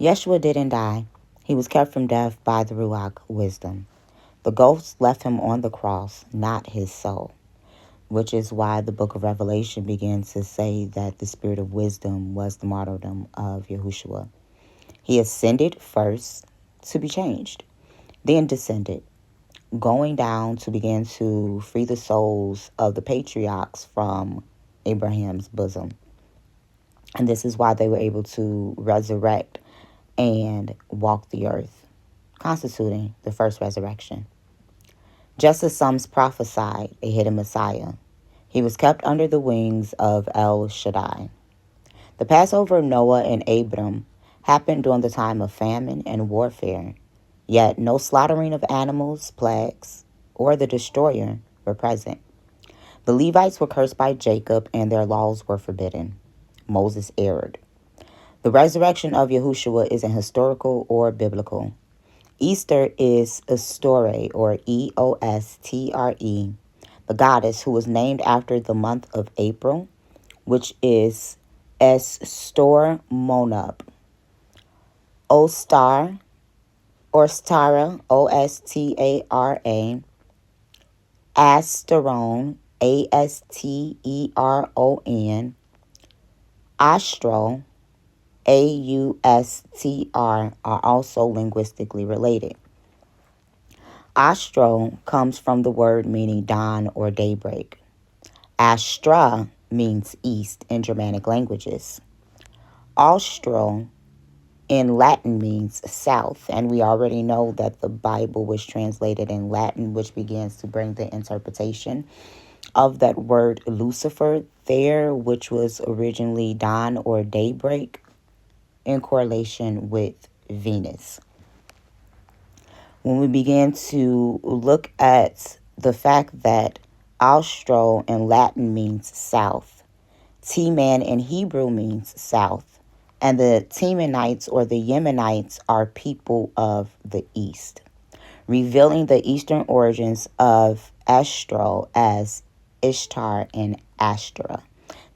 Yeshua didn't die. He was kept from death by the Ruach wisdom. The ghost left him on the cross, not his soul, which is why the book of Revelation begins to say that the spirit of wisdom was the martyrdom of Yahushua. He ascended first to be changed, then descended, going down to begin to free the souls of the patriarchs from Abraham's bosom. And this is why they were able to resurrect and walk the earth, constituting the first resurrection. Just as some prophesied a hidden Messiah, he was kept under the wings of El Shaddai. The Passover of Noah and Abram happened during the time of famine and warfare, yet no slaughtering of animals, plagues, or the destroyer were present. The Levites were cursed by Jacob and their laws were forbidden. Moses erred. The resurrection of Yahushua isn't historical or biblical. Easter is Istore, or Eostre, the goddess who was named after the month of April, which is Estor Monub. Ostar, or Stara, Ostara, Asteron, Asteron, Astro, Austr, are also linguistically related. Astro comes from the word meaning dawn or daybreak. Astra means east in Germanic languages. Austro in Latin means south, and we already know that the Bible was translated in Latin, which begins to bring the interpretation of that word Lucifer there, which was originally dawn or daybreak, in correlation with Venus. When we begin to look at the fact that Austro in Latin means south, Teman in Hebrew means south, and the Temanites or the Yemenites are people of the east, revealing the eastern origins of Astro as Ishtar and Ashtoreth.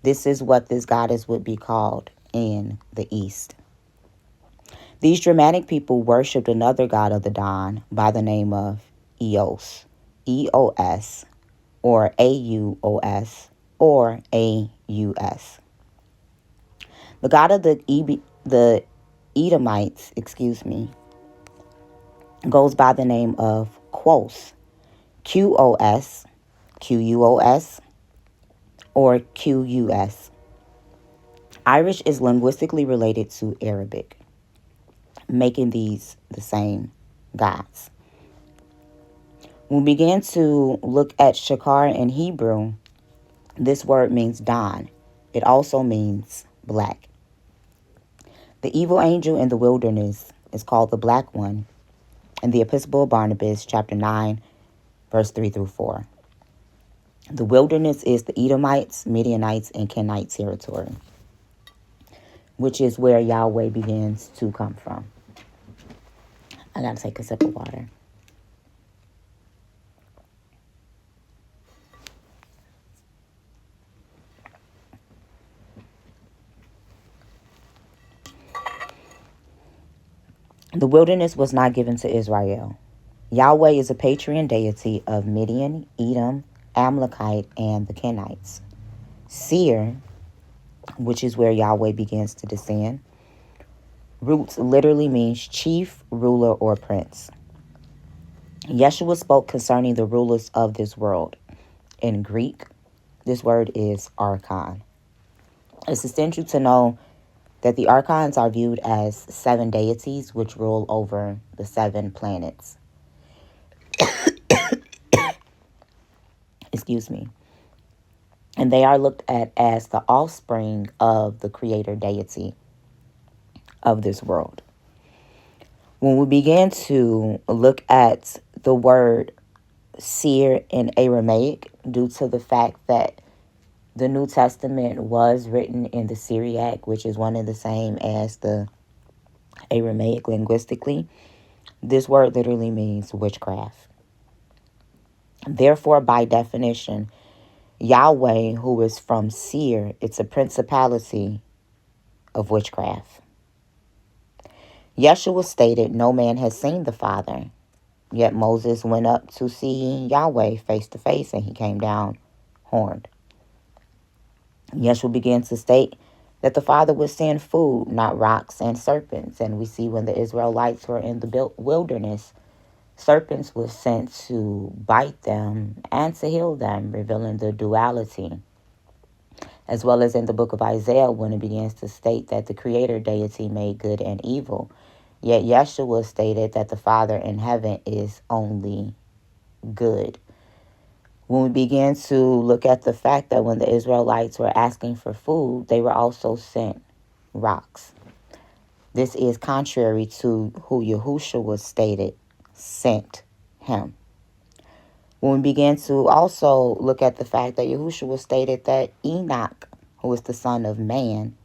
This is what this goddess would be called in the east. These Germanic people worshipped another god of the dawn by the name of Eos, E-O-S, or A-U-O-S, or A-U-S. The god of the Edomites, goes by the name of Quos, Q-O-S, Q-U-O-S, or Q-U-S. Irish is linguistically related to Arabic, making these the same gods. When we begin to look at Shakar in Hebrew, this word means dawn. It also means black. The evil angel in the wilderness is called the Black One in the Epistle of Barnabas, chapter 9, verse 3 through 4. The wilderness is the Edomites, Midianites, and Kenite territory, which is where Yahweh begins to come from. I gotta take a sip of water. The wilderness was not given to Israel. Yahweh is a patron deity of Midian, Edom, Amalekite, and the Kenites. Seir, which is where Yahweh begins to descend, roots literally means chief, ruler, or prince. Yeshua spoke concerning the rulers of this world. In Greek, this word is archon. It's essential to know that the archons are viewed as 7 deities which rule over the 7 planets. And they are looked at as the offspring of the creator deity of this world. When we begin to look at the word seer in Aramaic, due to the fact that the New Testament was written in the Syriac, which is one and the same as the Aramaic linguistically, this word literally means witchcraft. Therefore, by definition, Yahweh, who is from Seir, it's a principality of witchcraft. Yeshua stated, "No man has seen the Father." Yet Moses went up to see Yahweh face to face, and he came down horned. Yeshua began to state that the Father would send food, not rocks and serpents. And we see when the Israelites were in the wilderness, serpents were sent to bite them and to heal them, revealing the duality. As well as in the book of Isaiah, when it begins to state that the creator deity made good and evil. Yet Yeshua stated that the Father in heaven is only good. When we begin to look at the fact that when the Israelites were asking for food, they were also sent rocks. This is contrary to who Yahushua was stated sent him. When we begin to also look at the fact that Yahushua stated that Enoch, who is the son of man,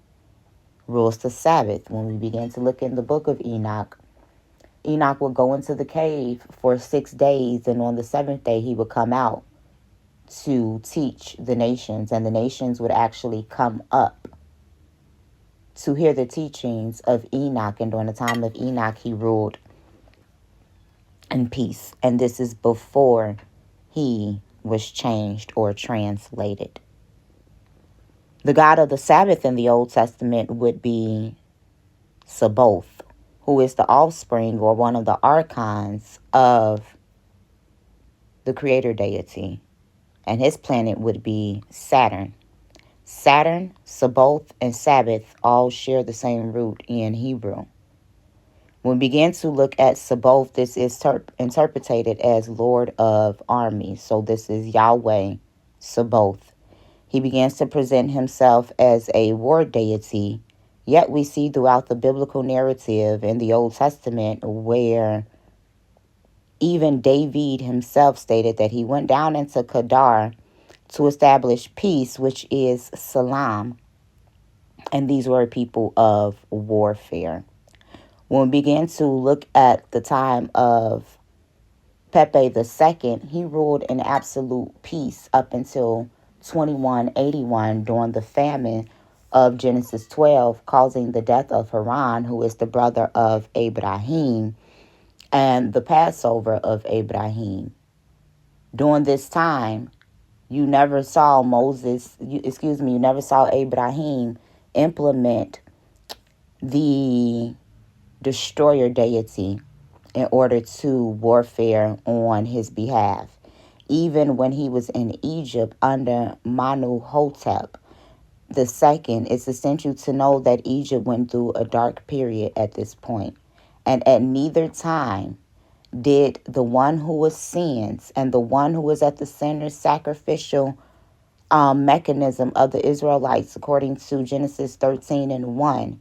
rules the Sabbath. When we begin to look in the book of Enoch, Enoch would go into the cave for 6 days, and on the 7th day he would come out to teach the nations, and the nations would actually come up to hear the teachings of Enoch. And during the time of Enoch, he ruled in peace. And this is before he was changed or translated. The God of the Sabbath in the Old Testament would be Sabaoth, who is the offspring or one of the archons of the creator deity. And his planet would be Saturn. Saturn, Sabaoth, and Sabbath all share the same root in Hebrew. When we begin to look at Sabaoth, this is interpreted as Lord of Armies. So this is Yahweh Sabaoth. He begins to present himself as a war deity. Yet we see throughout the biblical narrative in the Old Testament where even David himself stated that he went down into Kedar to establish peace, which is Salam. And these were people of warfare. When we begin to look at the time of Pepe II, he ruled in absolute peace up until 2181 during the famine of Genesis 12, causing the death of Haran, who is the brother of Abraham, and the Passover of Abraham. During this time, you never saw you never saw Abraham implement the destroyer deity in order to warfare on his behalf. Even when he was in Egypt under Manu-Hotep II, it's essential to know that Egypt went through a dark period at this point. And at neither time did the one who was sins and the one who was at the center sacrificial mechanism of the Israelites, according to Genesis 13:1,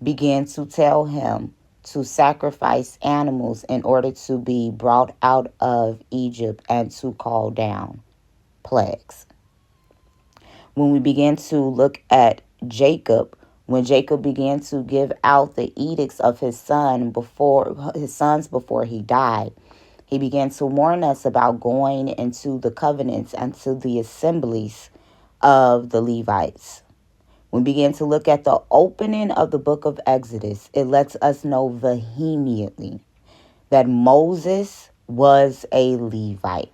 began to tell him to sacrifice animals in order to be brought out of Egypt and to call down plagues. When we begin to look at Jacob, when Jacob began to give out the edicts of his sons before he died, he began to warn us about going into the covenants and to the assemblies of the Levites. When we begin to look at the opening of the book of Exodus, it lets us know vehemently that Moses was a Levite.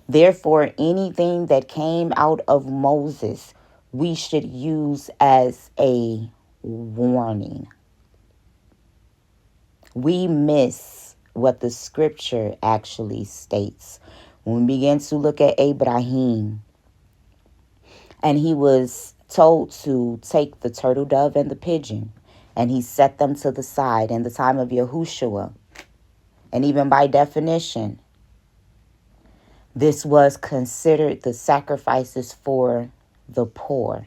Therefore, anything that came out of Moses, we should use as a warning. We miss what the scripture actually states. When we begin to look at Abraham, and he was told to take the turtle dove and the pigeon, and he set them to the side in the time of Yahushua. And even by definition, this was considered the sacrifices for the poor.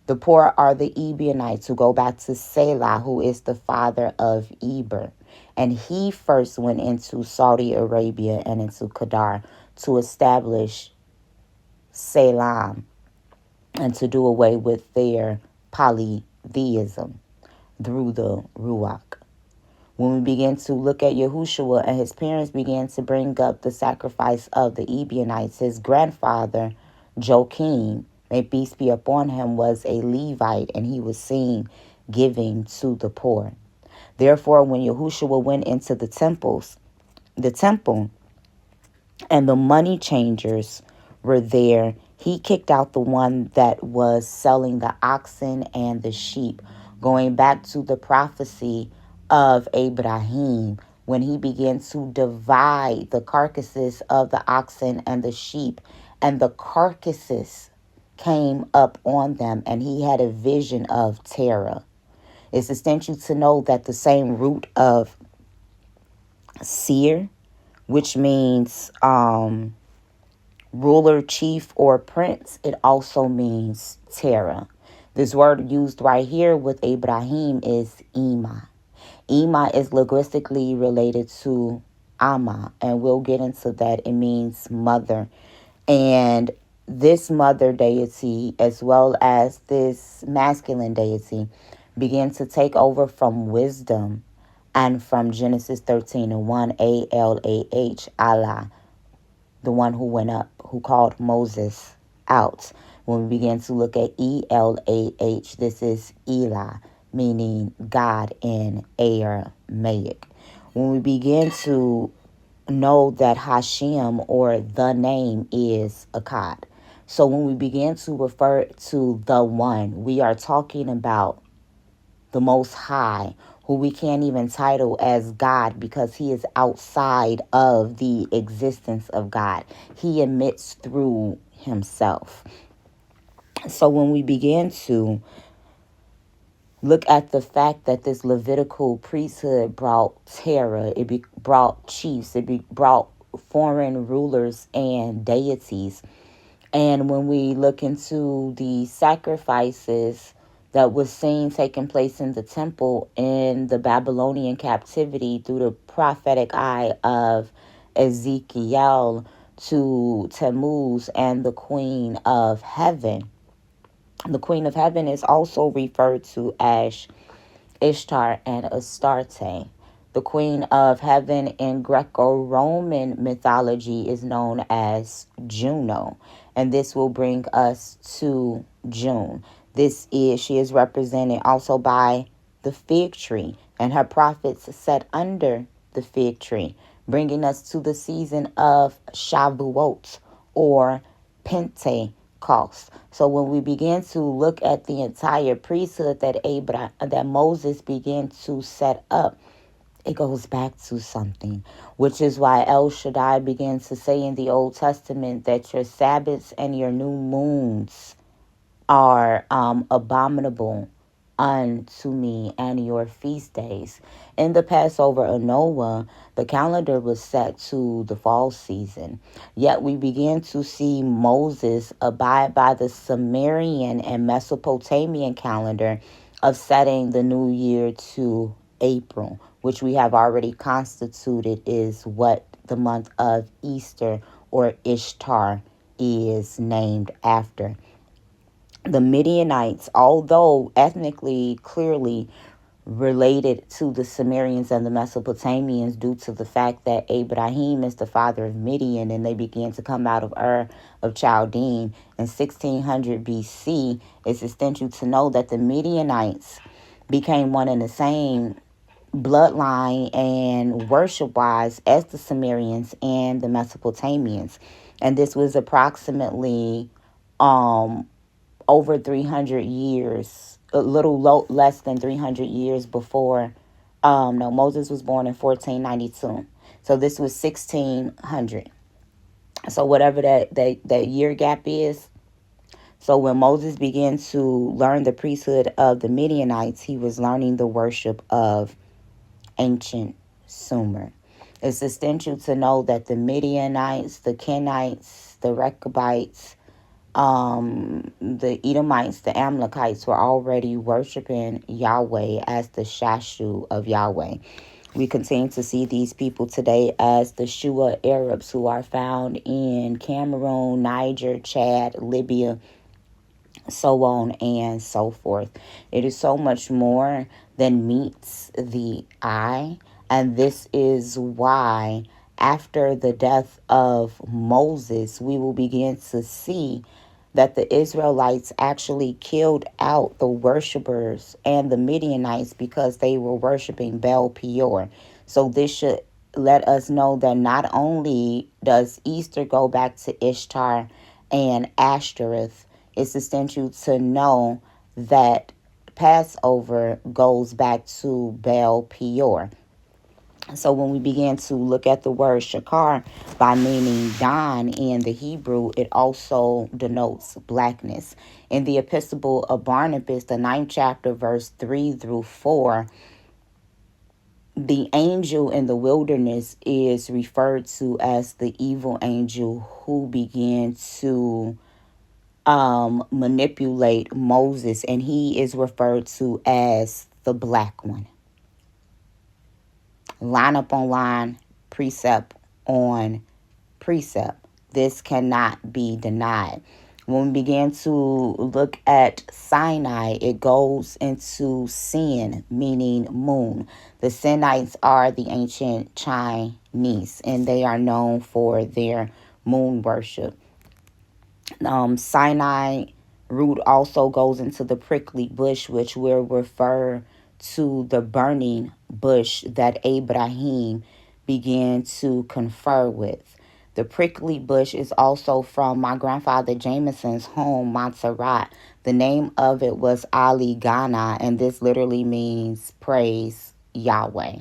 The poor are the Midianites who go back to Selah, who is the father of Eber. And he first went into Saudi Arabia and into Kedar to establish Selam and to do away with their polytheism through the Ruach. When we begin to look at Yahushua and his parents began to bring up the sacrifice of the Ebionites, his grandfather, Joachim, may peace be upon him, was a Levite, and he was seen giving to the poor. Therefore, when Yahushua went into the temple, and the money changers were there, he kicked out the one that was selling the oxen and the sheep, going back to the prophecy of Abraham when he began to divide the carcasses of the oxen and the sheep, and the carcasses came up on them, and he had a vision of terror. It's essential to know that the same root of seer, which means ruler, chief, or prince, it also means terror. This word used right here with Abraham is Ima. Ima is linguistically related to Ama, and we'll get into that. It means mother. And this mother deity, as well as this masculine deity, began to take over from wisdom and from Genesis 13 and 1, A-L-A-H, Allah, the one who went up, who called Moses out. When we begin to look at E-L-A-H, this is Eli, meaning God in Aramaic. When we begin to know that Hashem, or the name, is Akkad. So when we begin to refer to the one, we are talking about the Most High, who we can't even title as God because he is outside of the existence of God. He emits through himself. So when we begin to look at the fact that this Levitical priesthood brought terror, brought chiefs, brought foreign rulers and deities. And when we look into the sacrifices that was seen taking place in the temple in the Babylonian captivity through the prophetic eye of Ezekiel to Tammuz and the Queen of Heaven. The Queen of Heaven is also referred to as Ishtar and Astarte. The Queen of Heaven in Greco-Roman mythology is known as Juno, and this will bring us to June. She is represented also by the fig tree, and her prophets sat under the fig tree, bringing us to the season of Shavuot or Pentecost. So when we begin to look at the entire priesthood that Moses began to set up, it goes back to something, which is why El Shaddai begins to say in the Old Testament that your Sabbaths and your new moons are abominable unto me, and your feast days. In the Passover of Noah, the calendar was set to the fall season. Yet we begin to see Moses abide by the Sumerian and Mesopotamian calendar of setting the new year to April, which we have already constituted is what the month of Easter or Ishtar is named after. The Midianites, although ethnically clearly related to the Sumerians and the Mesopotamians due to the fact that Abraham is the father of Midian, and they began to come out of Ur of Chaldean in 1600 BC, it's essential to know that the Midianites became one and the same bloodline and worship-wise as the Sumerians and the Mesopotamians. And this was approximately over 300 years, a little less than 300 years before. No, Moses was born in 1492. So this was 1600. So whatever that year gap is. So when Moses began to learn the priesthood of the Midianites, he was learning the worship of ancient Sumer. It's essential to know that the Midianites, the Kenites, the Rechabites, the Edomites, the Amalekites were already worshiping Yahweh as the Yeshu of Yahweh. We continue to see these people today as the Shua Arabs, who are found in Cameroon, Niger, Chad, Libya, so on and so forth. It is so much more than meets the eye, and this is why after the death of Moses, we will begin to see that the Israelites actually killed out the worshipers and the Midianites because they were worshiping Baal Peor. So this should let us know that not only does Easter go back to Ishtar and Ashtoreth, it's essential to know that Passover goes back to Baal Peor. So when we begin to look at the word shakar by meaning dawn in the Hebrew, it also denotes blackness. In the Epistle of Barnabas, the 9th chapter, verse 3 through 4, the angel in the wilderness is referred to as the evil angel who began to manipulate Moses, and he is referred to as the black one. Line up on line, precept on precept. This cannot be denied. When we begin to look at Sinai, it goes into sin, meaning moon. The Sinites are the ancient Chinese, and they are known for their moon worship. Sinai root also goes into the prickly bush, which will refer to the burning bush that Abraham began to confer with. The prickly bush is also from my grandfather Jameson's home, Montserrat. The name of it was Ali Ghana, and this literally means praise Yahweh.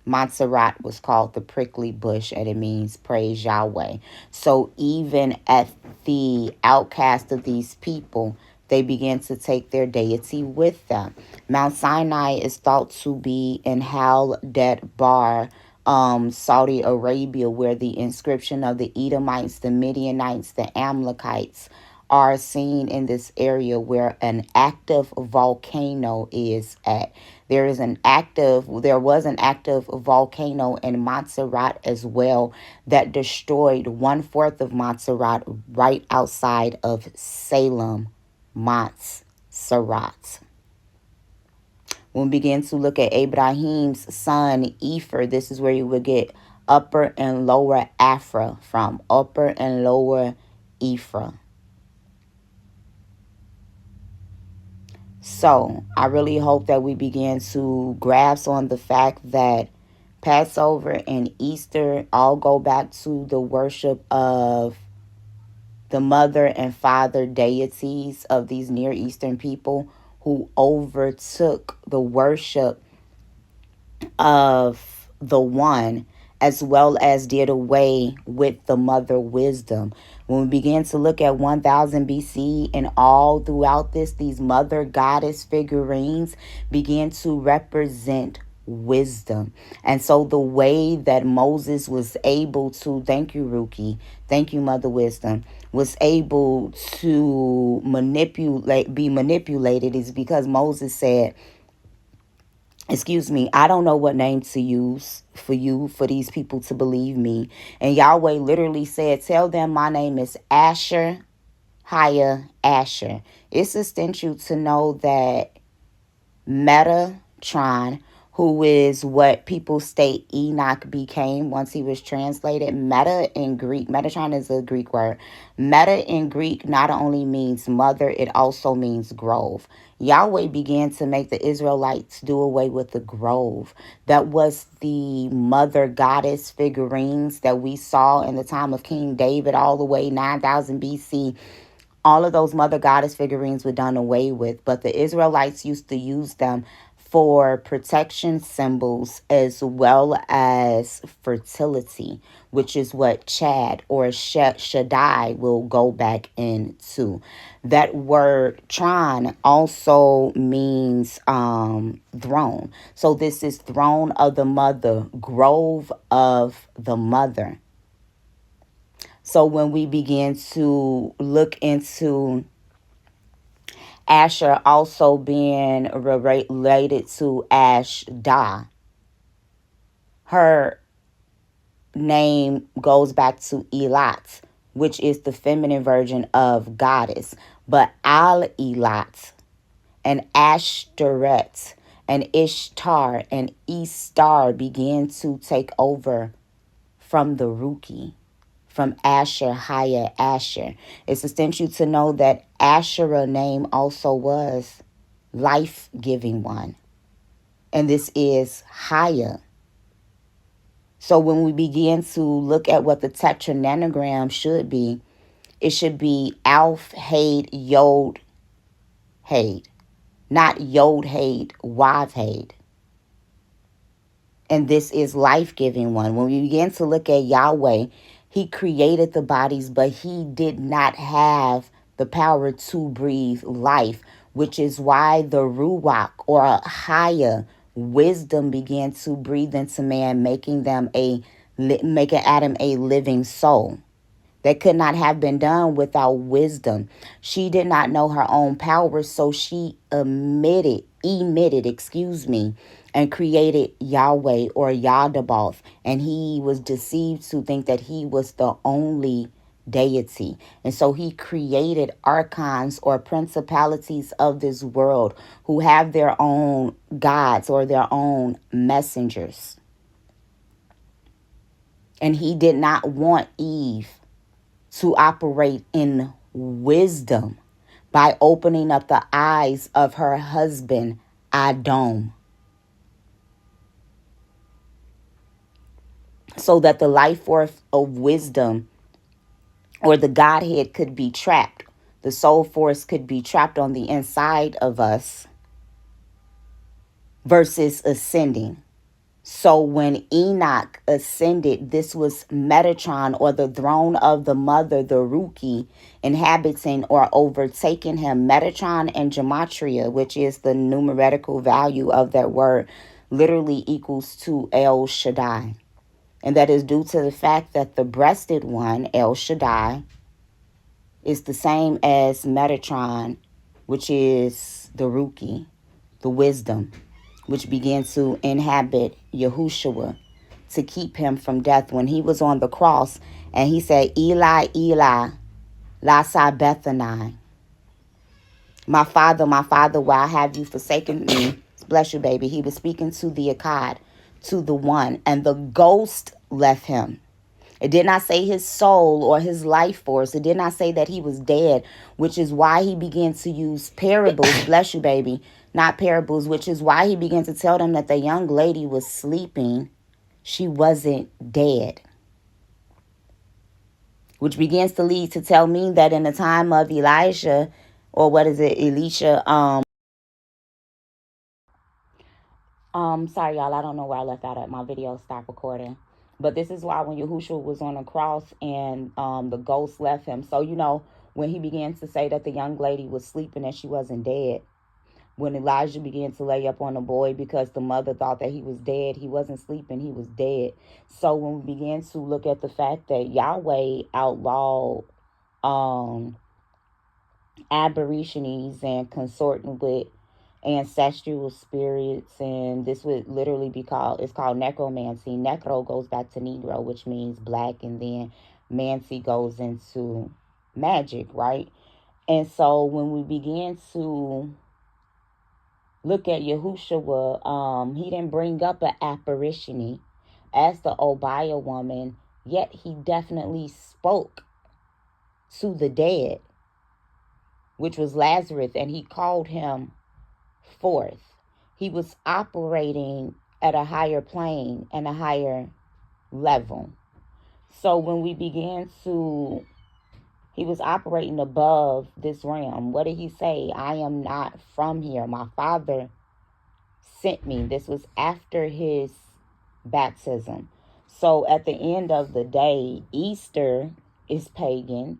Montserrat was called the prickly bush, and it means praise Yahweh. So even at the outcast of these people, they began to take their deity with them. Mount Sinai is thought to be in Hal-Det Bar, Saudi Arabia, where the inscription of the Edomites, the Midianites, the Amalekites are seen in this area where an active volcano is at. There was an active volcano in Montserrat as well that destroyed 1/4 of Montserrat right outside of Salem, Montserrat. When we begin to look at Abraham's son, Ephor, this is where you would get upper and lower Afra from. Upper and lower Ephra. So I really hope that we begin to grasp on the fact that Passover and Easter all go back to the worship of the mother and father deities of these Near Eastern people who overtook the worship of the one, as well as did away with the mother wisdom. When we begin to look at 1000 BC and all throughout this, these mother goddess figurines began to represent wisdom. And so the way that Moses was able to, thank you, Ruki, thank you, Mother Wisdom, was able to be manipulated is because Moses said, I don't know what name to use for these people to believe me. And Yahweh literally said, tell them my name is Asher, Haya, Asher. It's essential to know that Metatron, who is what people state Enoch became once he was translated. Meta in Greek, Metatron is a Greek word. Meta in Greek not only means mother, it also means grove. Yahweh began to make the Israelites do away with the grove. That was the mother goddess figurines that we saw in the time of King David all the way 9000 BC. All of those mother goddess figurines were done away with, but the Israelites used to use them for protection symbols as well as fertility, which is what Chad or Shaddai will go back into. That word Tron also means throne. So this is throne of the mother, grove of the mother. So when we begin to look into Asher also being related to Ashdah, her name goes back to Elat, which is the feminine version of goddess. But Al-Elat and Ashtoreth and Ishtar and Ishtar began to take over from the Ruki, from Asher, Haya, Asher. It's essential to know that Asherah name also was life-giving one. And this is Haya. So when we begin to look at what the tetranogram should be, it should be Alf, Hade, Yod, Hade. Not Yod, Hade, Wav, Hade. And this is life-giving one. When we begin to look at Yahweh, he created the bodies, but he did not have the power to breathe life, which is why the Ruach or a higher wisdom began to breathe into man, making Adam a living soul. That could not have been done without wisdom. She did not know her own power, so she emitted, and created Yahweh or Yadabaoth. And he was deceived to think that he was the only deity. And so he created archons or principalities of this world who have their own gods or their own messengers. And he did not want Eve to operate in wisdom by opening up the eyes of her husband, Adam, so that the life force of wisdom or the Godhead could be trapped. The soul force could be trapped on the inside of us versus ascending. So when Enoch ascended, this was Metatron or the throne of the mother, the Ruki, inhabiting or overtaking him. Metatron and Gematria, which is the numerical value of that word, literally equals to El Shaddai. And that is due to the fact that the breasted one, El Shaddai, is the same as Metatron, which is the Ruki, the wisdom, which began to inhabit Yahushua to keep him from death when he was on the cross. And he said, Eli, Eli, lama sabachthani. My father, why have you forsaken me? Bless you, baby. He was speaking to the Akkad, to the one, and the ghost left him. It did not say his soul or his life force. It did not say that he was dead, which is why he began to use parables. Bless you, baby. Not parables, which is why he began to tell them that the young lady was sleeping. She wasn't dead. Which begins to lead to tell me that in the time of Elijah, or what is it, Elisha, sorry, y'all, I don't know where I left out at. My video stopped recording. But this is why when Yahushua was on the cross and the ghost left him. So, when he began to say that the young lady was sleeping and she wasn't dead. When Elijah began to lay up on the boy because the mother thought that he was dead, he wasn't sleeping, he was dead. So when we began to look at the fact that Yahweh outlawed aborigines and consorting with ancestral spirits, and this would literally be it's called necromancy. Necro goes back to Negro, which means black, and then mancy goes into magic, right? And so when we began to look at Yahushua, he didn't bring up an apparition as the Obiah woman, yet he definitely spoke to the dead, which was Lazarus, and he called him forth. He was operating at a higher plane and a higher level. So when we began to, he was operating above this realm. What did he say? I am not from here. My Father sent me. This was after his baptism. So at the end of the day, Easter is pagan.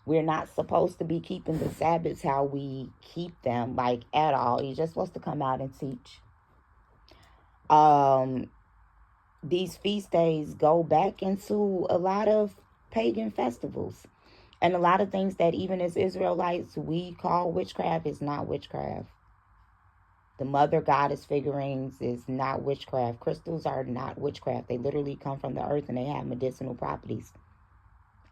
We're not supposed to be keeping the Sabbaths how we keep them, like, at all. You're just supposed to come out and teach. These feast days go back into a lot of pagan festivals. And a lot of things that even as Israelites we call witchcraft is not witchcraft. The mother goddess figurines is not witchcraft. Crystals are not witchcraft. They literally come from the earth and they have medicinal properties.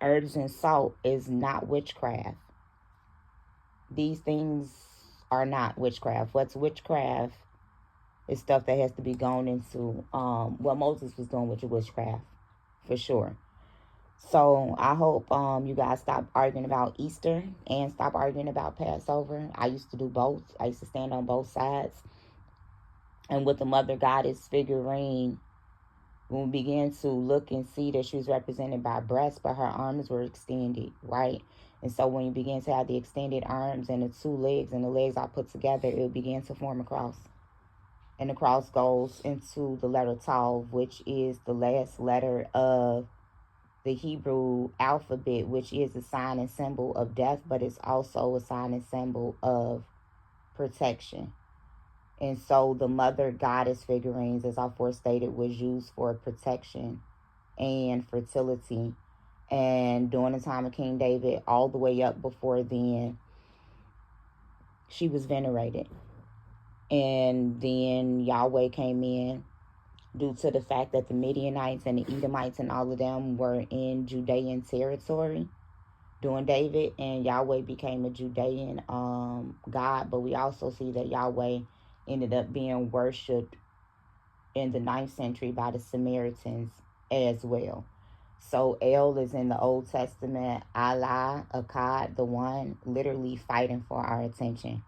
Herbs and salt is not witchcraft. These things are not witchcraft. What's witchcraft is stuff that has to be gone into what Moses was doing with witchcraft, for sure. So I hope you guys stop arguing about Easter and stop arguing about Passover. I used to do both. I used to stand on both sides. And with the mother goddess figurine, when we began to look and see that she was represented by breasts, but her arms were extended, right? And so when you begin to have the extended arms and the two legs and the legs are put together, it began to form a cross. And the cross goes into the letter Tav, which is the last letter of the Hebrew alphabet, which is a sign and symbol of death, but it's also a sign and symbol of protection. And so the mother goddess figurines, as I stated, was used for protection and fertility. And during the time of King David, all the way up before then, she was venerated. And then Yahweh came in due to the fact that the Midianites and the Edomites and all of them were in Judean territory during David, and Yahweh became a Judean God. But we also see that Yahweh ended up being worshipped in the 9th century by the Samaritans as well. So El is in the Old Testament, Allah, Akkad, the one, literally fighting for our attention.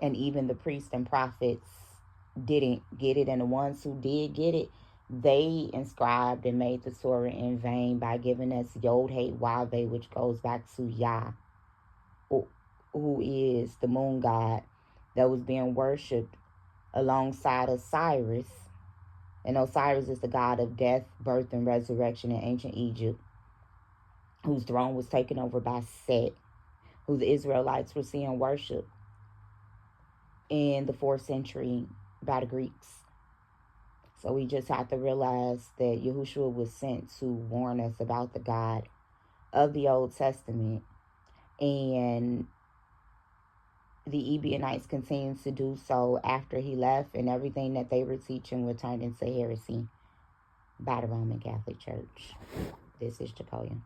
And even the priests and prophets didn't get it, and the ones who did get it, they inscribed and made the Torah in vain by giving us Yod Hey Vav Hey, which goes back to Yah, who is the moon god that was being worshipped alongside Osiris. And Osiris is the god of death, birth, and resurrection in ancient Egypt, whose throne was taken over by Set, who the Israelites were seeing worship in the 4th century by the Greeks. So we just have to realize that Yahushua was sent to warn us about the God of the Old Testament. And the Ebionites continued to do so after he left, and everything that they were teaching were turned into heresy by the Roman Catholic Church. This is Jacoya.